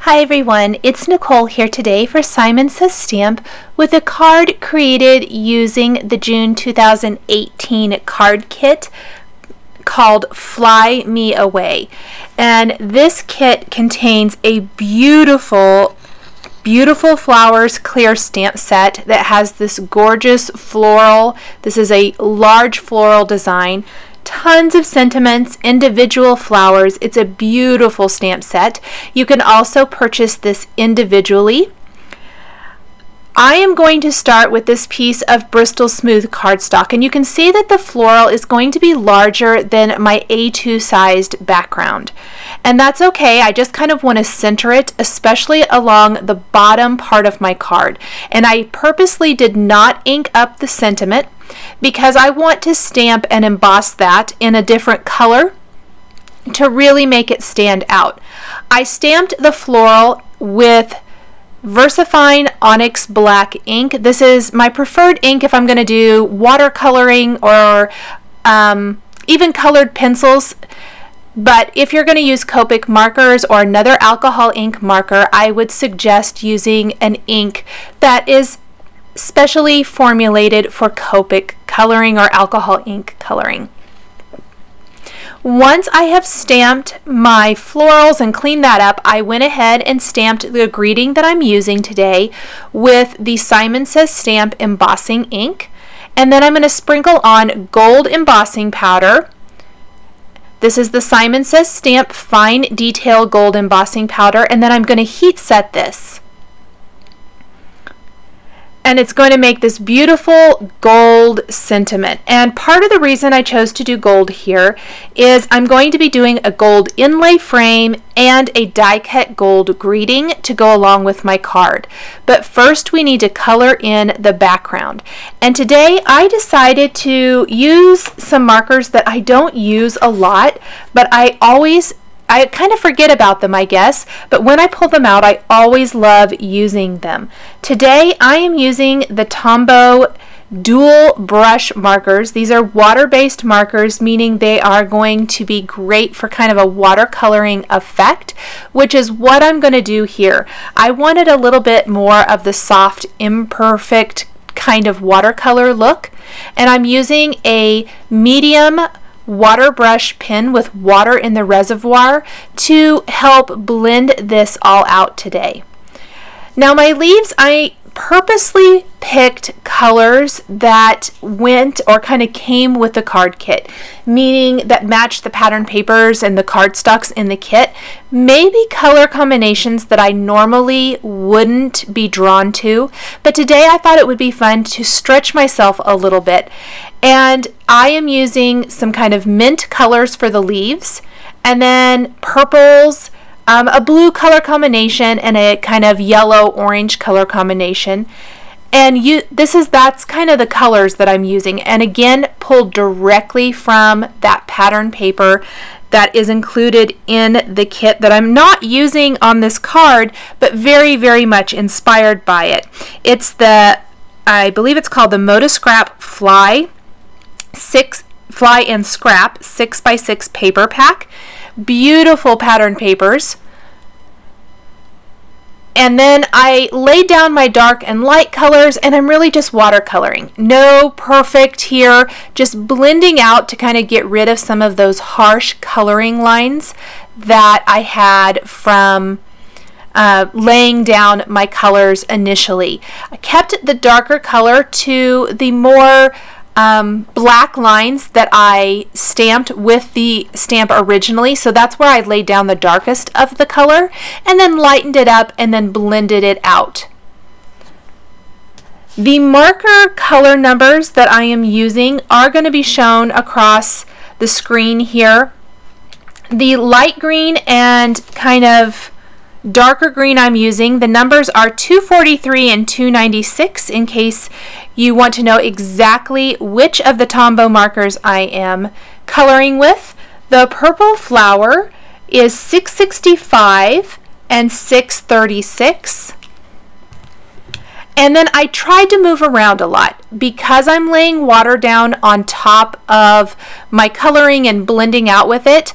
Hi everyone, it's Nicole here today for Simon Says Stamp with a card created using the June 2018 card kit called Fly Me Away. And this kit contains a beautiful flowers clear stamp set that has this gorgeous floral. This is a large floral design. Tons of sentiments, individual flowers. It's a beautiful stamp set. You can also purchase this individually. I am going to start with this piece of Bristol Smooth cardstock, and you can see that the floral is going to be larger than my A2 sized background. And that's okay. I just kind of want to center it, especially along the bottom part of my card. And I purposely did not ink up the sentiment because I want to stamp and emboss that in a different color to really make it stand out. I stamped the floral with VersaFine ONYX black ink. This is my preferred ink if I'm going to do watercoloring or even colored pencils. But if you're going to use Copic markers or another alcohol ink marker, I would suggest using an ink that is specially formulated for Copic coloring or alcohol ink coloring. Once I have stamped my florals and cleaned that up, I went ahead and stamped the greeting that I'm using today with the Simon Says Stamp embossing ink. And then I'm going to sprinkle on gold embossing powder. This is the Simon Says Stamp Fine Detail Gold Embossing Powder, and then I'm going to heat set this. And it's going to make this beautiful gold sentiment. And part of the reason I chose to do gold here is I'm going to be doing a gold inlay frame and a die cut gold greeting to go along with my card. But first we need to color in the background. And today I decided to use some markers that I don't use a lot, but I kind of forget about them, I guess, but when I pull them out, I always love using them. Today, I am using the Tombow dual brush markers. These are water-based markers, meaning they are going to be great for kind of a watercoloring effect, which is what I'm going to do here. I wanted a little bit more of the soft, imperfect kind of watercolor look, and I'm using a medium water brush pen with water in the reservoir to help blend this all out today. Now my leaves, I purposely picked colors that went or kind of came with the card kit, meaning that matched the pattern papers and the cardstocks in the kit. Maybe color combinations that I normally wouldn't be drawn to, but today I thought it would be fun to stretch myself a little bit. And I am using some kind of mint colors for the leaves, and then purples, a blue color combination, and a kind of yellow-orange color combination. And that's kind of the colors that I'm using. And again, pulled directly from that pattern paper that is included in the kit that I'm not using on this card, but very, very much inspired by it. It's I believe it's called the Motoscrap Fly and Scrap 6x6 paper pack. Beautiful pattern papers. And then I laid down my dark and light colors, and I'm really just watercoloring. No perfect here, just blending out to kind of get rid of some of those harsh coloring lines that I had from laying down my colors initially. I kept the darker color to the more black lines that I stamped with the stamp originally, so that's where I laid down the darkest of the color and then lightened it up and then blended it out. The marker color numbers that I am using are going to be shown across the screen here. The light green and kind of darker green I'm using, the numbers are 243 and 296 in case you want to know exactly which of the Tombow markers I am coloring with. The purple flower is 665 and 636. And then I tried to move around a lot because I'm laying water down on top of my coloring and blending out with it.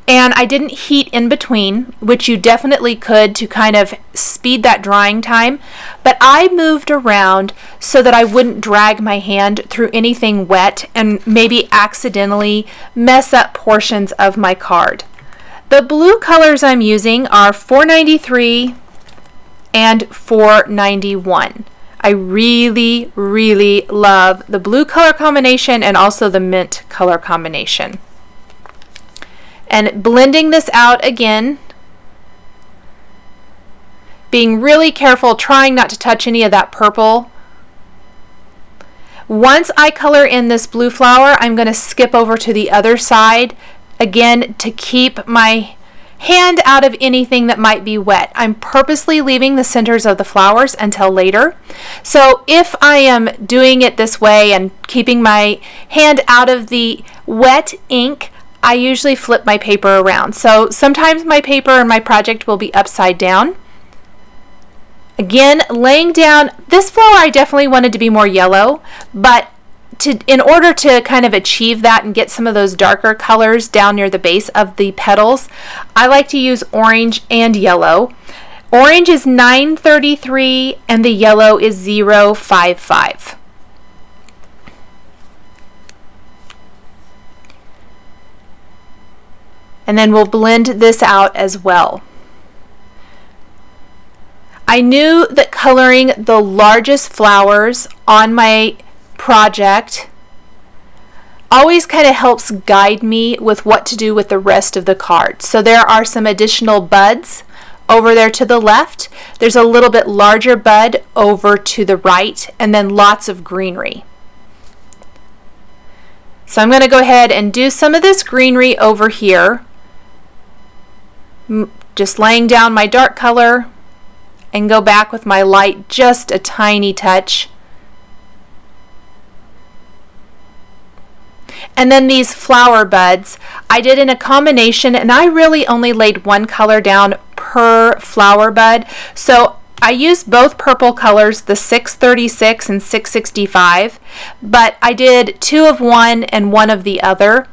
and I didn't heat in between, which you definitely could to kind of speed that drying time, but I moved around so that I wouldn't drag my hand through anything wet and maybe accidentally mess up portions of my card. The blue colors I'm using are 493 and 491. I really, really love the blue color combination and also the mint color combination. And blending this out again, being really careful, trying not to touch any of that purple. Once I color in this blue flower, I'm going to skip over to the other side, again, to keep my hand out of anything that might be wet. I'm purposely leaving the centers of the flowers until later. So if I am doing it this way and keeping my hand out of the wet ink, I usually flip my paper around. So sometimes my paper and my project will be upside down. Again, laying down, this flower I definitely wanted to be more yellow, but in order to kind of achieve that and get some of those darker colors down near the base of the petals, I like to use orange and yellow. Orange is 933 and the yellow is 055. And then we'll blend this out as well. I knew that coloring the largest flowers on my project always kind of helps guide me with what to do with the rest of the card. So there are some additional buds over there to the left. There's a little bit larger bud over to the right, and then lots of greenery. So I'm going to go ahead and do some of this greenery over here. Just laying down my dark color and go back with my light just a tiny touch. And then these flower buds I did in a combination, and I really only laid one color down per flower bud. So I used both purple colors, the 636 and 665, but I did 2 of one and 1 of the other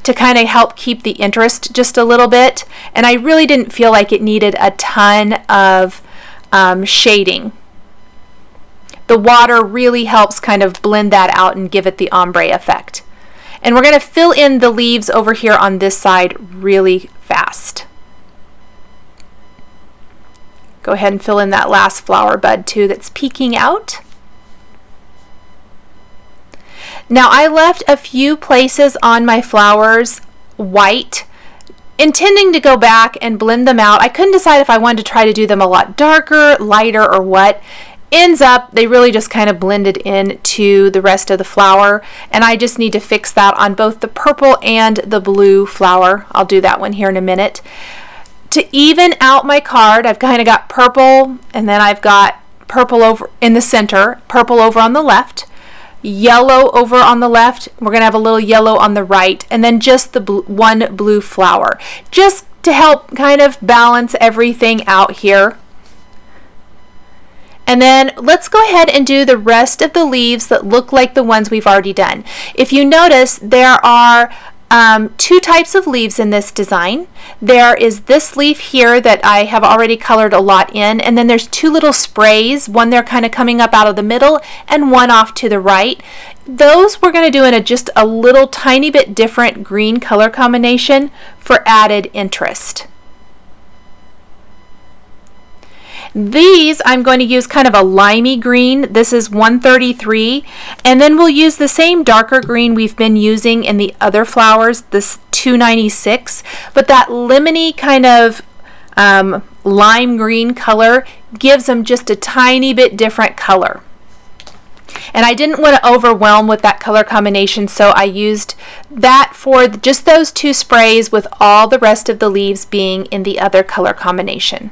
to kind of help keep the interest just a little bit. And I really didn't feel like it needed a ton of shading. The water really helps kind of blend that out and give it the ombre effect. And we're going to fill in the leaves over here on this side really fast. Go ahead and fill in that last flower bud too that's peeking out. Now I left a few places on my flowers white, intending to go back and blend them out. I couldn't decide if I wanted to try to do them a lot darker, lighter, or what. Ends up, they really just kind of blended into the rest of the flower, and I just need to fix that on both the purple and the blue flower. I'll do that one here in a minute. To even out my card, I've kind of got purple, and then I've got purple over in the center, purple over on the left, yellow over on the left, we're going to have a little yellow on the right, and then just the one blue flower, just to help kind of balance everything out here. And then let's go ahead and do the rest of the leaves that look like the ones we've already done. If you notice, there are 2 types of leaves in this design. There is this leaf here that I have already colored a lot in, and then there's 2 little sprays, one there kind of coming up out of the middle and one off to the right. Those we're going to do in just a little tiny bit different green color combination for added interest. These I'm going to use kind of a limey green. This is 133, and then we'll use the same darker green we've been using in the other flowers, this 296, but that lemony kind of lime green color gives them just a tiny bit different color. And I didn't want to overwhelm with that color combination, so I used that for just those 2 sprays with all the rest of the leaves being in the other color combination.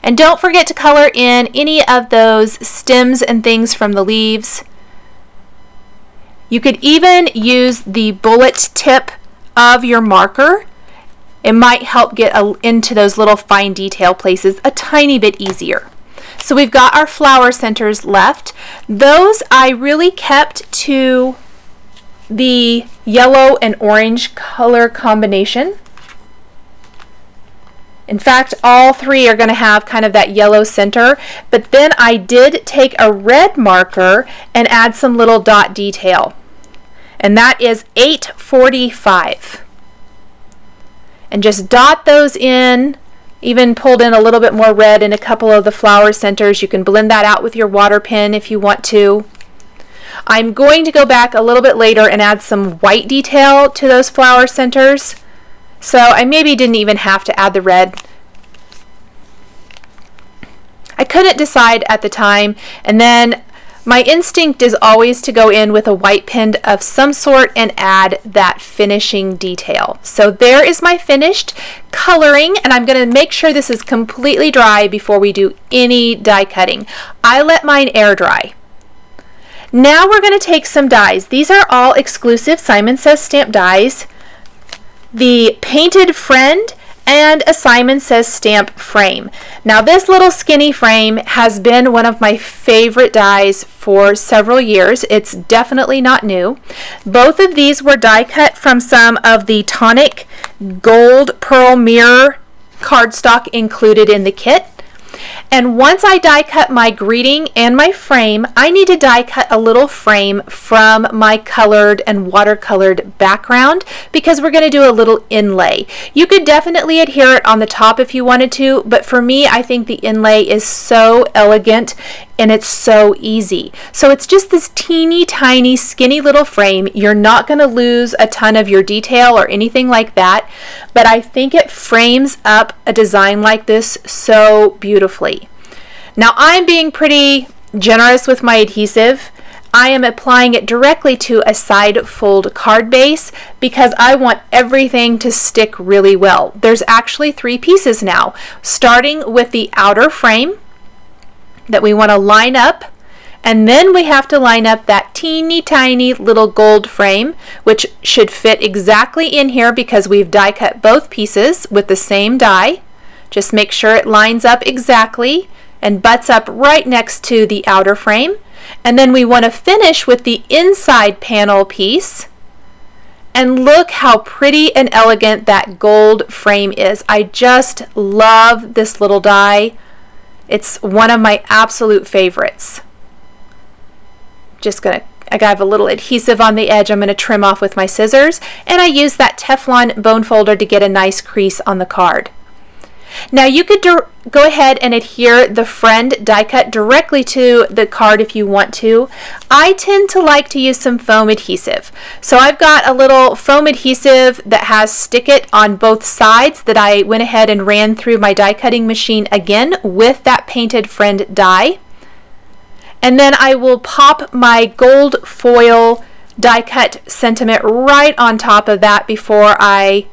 And don't forget to color in any of those stems and things from the leaves. You could even use the bullet tip of your marker. It might help get into those little fine detail places a tiny bit easier. So we've got our flower centers left. Those I really kept to the yellow and orange color combination. In fact, all three are going to have kind of that yellow center, but then I did take a red marker and add some little dot detail, and that is 845. And just dot those in, even pulled in a little bit more red in a couple of the flower centers. You can blend that out with your water pen if you want to. I'm going to go back a little bit later and add some white detail to those flower centers. So I maybe didn't even have to add the red. I couldn't decide at the time, and then my instinct is always to go in with a white pen of some sort and add that finishing detail. So there is my finished coloring, and I'm going to make sure this is completely dry before we do any die cutting. I let mine air dry. Now we're going to take some dies. These are all exclusive Simon Says stamp dies. The Painted Friend and a Simon Says stamp frame. Now this little skinny frame has been one of my favorite dies for several years. It's definitely not new. Both of these were die cut from some of the Tonic gold pearl mirror cardstock included in the kit. And once I die cut my greeting and my frame, I need to die cut a little frame from my colored and watercolored background because we're going to do a little inlay. You could definitely adhere it on the top if you wanted to, but for me, I think the inlay is so elegant and it's so easy. So it's just this teeny tiny skinny little frame. You're not going to lose a ton of your detail or anything like that, but I think it frames up a design like this so beautifully. Now I'm being pretty generous with my adhesive. I am applying it directly to a side fold card base because I want everything to stick really well. There's actually 3 pieces now, starting with the outer frame that we want to line up, and then we have to line up that teeny tiny little gold frame, which should fit exactly in here because we've die cut both pieces with the same die. Just make sure it lines up exactly and butts up right next to the outer frame. And then we want to finish with the inside panel piece. And look how pretty and elegant that gold frame is. I just love this little die. It's one of my absolute favorites. I have a little adhesive on the edge I'm going to trim off with my scissors, and I use that Teflon bone folder to get a nice crease on the card. Now you could go ahead and adhere the friend die cut directly to the card if you want to. I tend to like to use some foam adhesive. So I've got a little foam adhesive that has stick it on both sides that I went ahead and ran through my die cutting machine again with that Painted Friend die. And then I will pop my gold foil die cut sentiment right on top of that before I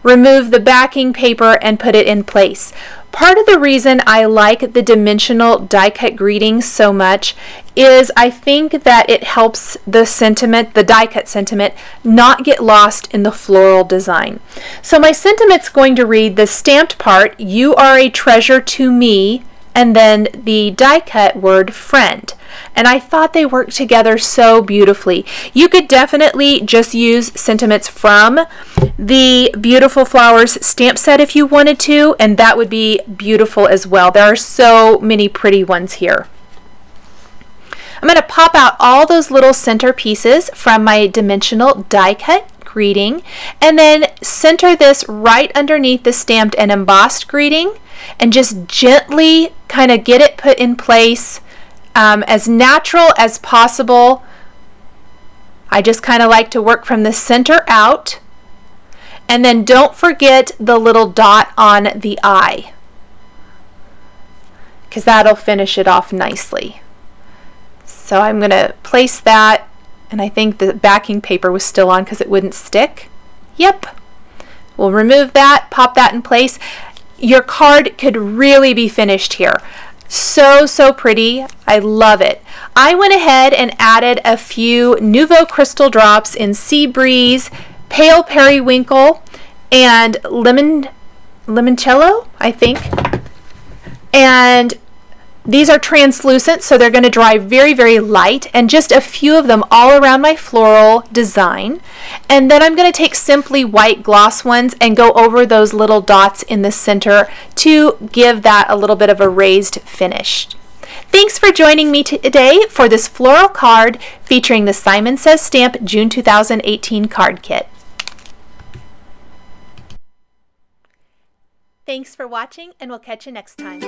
remove the backing paper and put it in place. Part of the reason I like the dimensional die cut greetings so much is I think that it helps the sentiment, the die cut sentiment, not get lost in the floral design. So my sentiment's going to read the stamped part, "You are a treasure to me," and then the die cut word "friend." And I thought they worked together so beautifully. You could definitely just use sentiments from the Beautiful Flowers stamp set if you wanted to, and that would be beautiful as well. There are so many pretty ones here. I'm going to pop out all those little center pieces from my dimensional die cut greeting, and then center this right underneath the stamped and embossed greeting, and just gently kind of get it put in place as natural as possible. I just kind of like to work from the center out, and then don't forget the little dot on the eye because that'll finish it off nicely. So I'm going to place that, and I think the backing paper was still on because it wouldn't stick. Yep. We'll remove that, pop that in place. Your card could really be finished here. So pretty. I love it. I went ahead and added a few Nouveau Crystal drops in Sea Breeze, Pale Periwinkle, and Limoncello, I think. And These are translucent, so they're going to dry very, very light, and just a few of them all around my floral design. And then I'm going to take simply white gloss ones and go over those little dots in the center to give that a little bit of a raised finish. Thanks for joining me today for this floral card featuring the Simon Says Stamp June 2018 card kit. Thanks for watching, and we'll catch you next time.